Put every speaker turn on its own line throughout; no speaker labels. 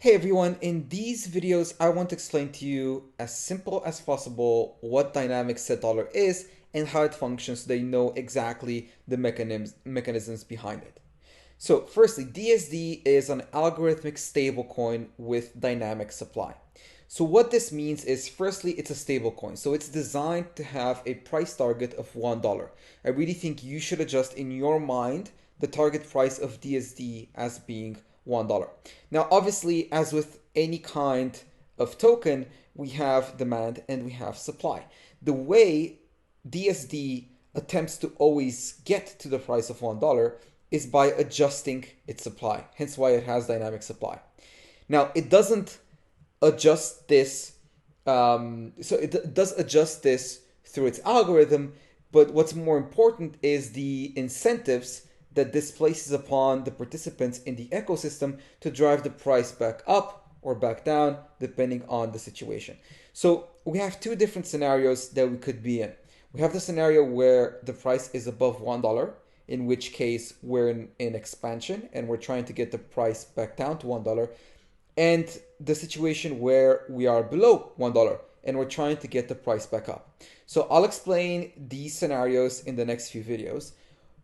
Hey everyone, in these videos I want to explain to you as simple as possible what dynamic set dollar is and how it functions so they know exactly the mechanisms behind it. So firstly, DSD is an algorithmic stablecoin with dynamic supply. So what this means is firstly it's a stablecoin. So it's designed to have a price target of $1. I really think you should adjust in your mind the target price of DSD as being $1. Now obviously as with any kind of token, we have demand and we have supply. The way DSD attempts to always get to the price of $1 is by adjusting its supply, hence why it has dynamic supply. Now, it doesn't adjust this, so it does adjust this through its algorithm, but what's more important is the incentives that this places upon the participants in the ecosystem to drive the price back up or back down, depending on the situation. So we have two different scenarios that we could be in. We have the scenario where the price is above $1, in which case we're in expansion and we're trying to get the price back down to $1, and the situation where we are below $1 and we're trying to get the price back up. So I'll explain these scenarios in the next few videos.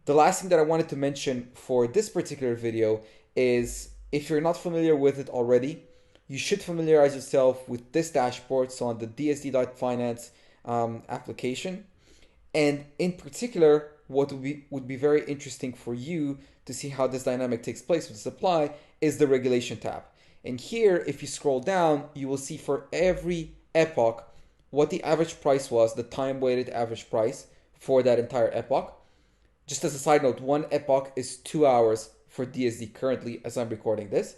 The last thing that I wanted to mention for this particular video is if you're not familiar with it already, you should familiarize yourself with this dashboard, so on the DSD.finance application. And in particular, what would be very interesting for you to see how this dynamic takes place with supply is the regulation tab. And here, if you scroll down, you will see for every epoch what the average price was, the time-weighted average price for that entire epoch. Just as a side note, one epoch is 2 hours for DSD currently as I'm recording this.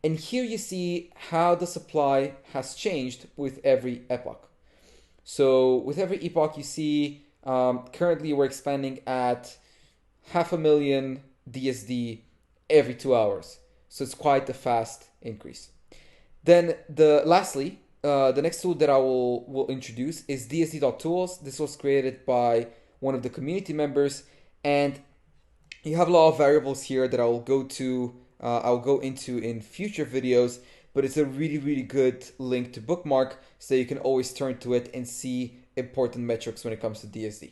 And here you see how the supply has changed with every epoch. So with every epoch, you see currently we're expanding at 500,000 DSD every 2 hours. So it's quite a fast increase. Then lastly, the next tool that I will introduce is DSD.tools. This was created by one of the community members, and you have a lot of variables here that I'll go into in future videos, but it's a really good link to bookmark so you can always turn to it and see important metrics when it comes to DSD.